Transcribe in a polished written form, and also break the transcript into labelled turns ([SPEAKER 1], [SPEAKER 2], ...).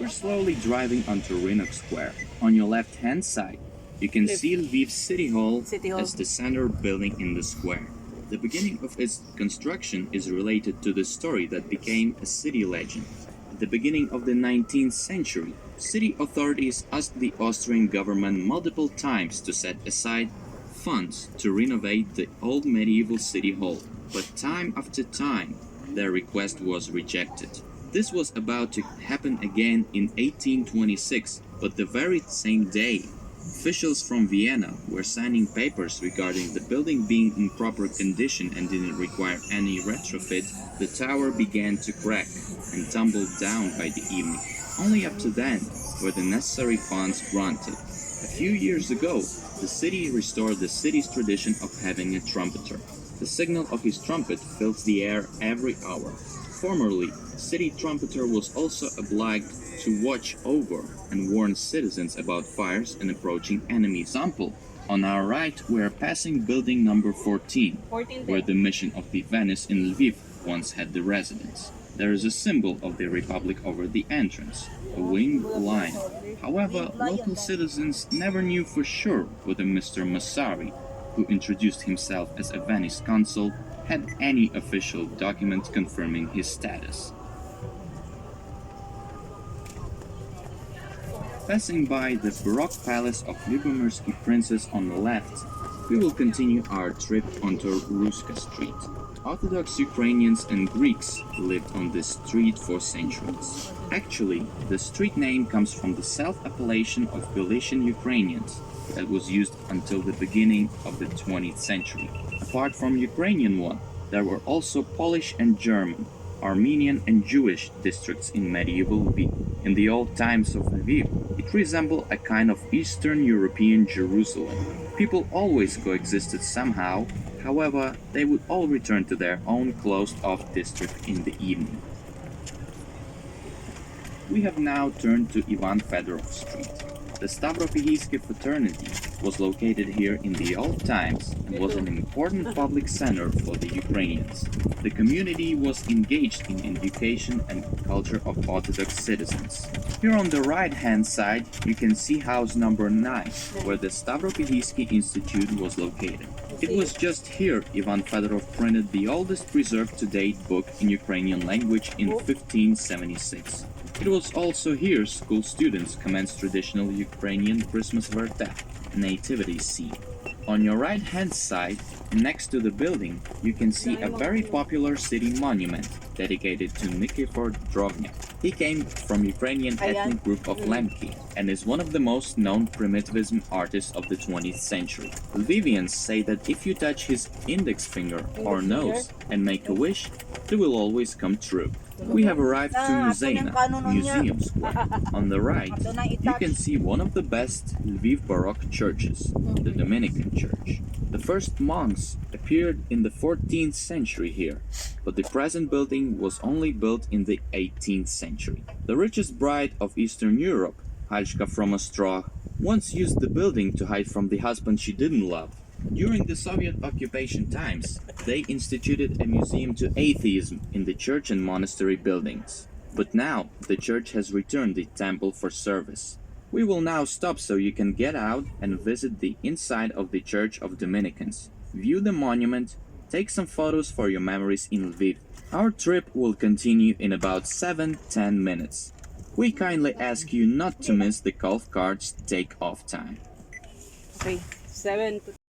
[SPEAKER 1] We're slowly driving onto Rynok Square. On your left-hand side, you can see Lviv City Hall as the center building in the square. The beginning of its construction is related to the story that became a city legend. At the beginning of the 19th century, city authorities asked the Austrian government multiple times to set aside funds to renovate the old medieval city hall, but time after time, their request was rejected. This was about to happen again in 1826, but the very same day, officials from Vienna were signing papers regarding the building being in proper condition and didn't require any retrofit. The tower began to crack and tumble down by the evening. Only up to then were the necessary funds granted. A few years ago, the city restored the city's tradition of having a trumpeter. The signal of his trumpet fills the air every hour. Formerly, city trumpeter was also obliged to watch over and warn citizens about fires and approaching enemy. Example, on our right, we are passing building number 14, where the mission of the Venice in Lviv once had the residence. There is a symbol of the Republic over the entrance, a winged lion. However, local citizens never knew for sure whether Mr. Massari, who introduced himself as a Venice consul, had any official document confirming his status. Passing by the Baroque palace of Lyubomirsky princes on the left, we will continue our trip onto Ruska Street. Orthodox Ukrainians and Greeks lived on this street for centuries. Actually, the street name comes from the self-appellation of Galician Ukrainians that was used until the beginning of the 20th century. Apart from Ukrainian one, there were also Polish and German, Armenian and Jewish districts in medieval Lviv. In the old times of Lviv, it resembled a kind of Eastern European Jerusalem. People always coexisted somehow, however, they would all return to their own closed-off district in the evening. We have now turned to Ivan Fedorov Street. The Stavropighiysky fraternity was located here in the old times and was an important public center for the Ukrainians. The community was engaged in education and culture of Orthodox citizens. Here on the right-hand side, you can see house number 9, where the Stavropighiysky Institute was located. It was just here Ivan Fedorov printed the oldest preserved to-date book in Ukrainian language in 1576. It was also here school students commenced traditional Ukrainian Christmas vertep, a nativity scene. On your right-hand side, next to the building, you can see a very popular city monument dedicated to Nikifor Drobny. He came from Ukrainian ethnic group of Lemki and is one of the most known primitivism artists of the 20th century. Lvivians say that if you touch his index finger or nose and make a wish, it will always come true. We have arrived to Muzeyna, Museum Square. On the right, you can see one of the best Lviv Baroque churches, the Dominican Church. The first monks appeared in the 14th century here, but the present building was only built in the 18th century. The richest bride of Eastern Europe, Halshka from Ostrog, once used the building to hide from the husband she didn't love. During the Soviet occupation times, they instituted a museum to atheism in the church and monastery buildings. But now, the church has returned the temple for service. We will now stop so you can get out and visit the inside of the Church of Dominicans, view the monument, take some photos for your memories in Lviv. Our trip will continue in about 7-10 minutes. We kindly ask you not to miss the golf cart's take-off time.
[SPEAKER 2] Okay, 7 to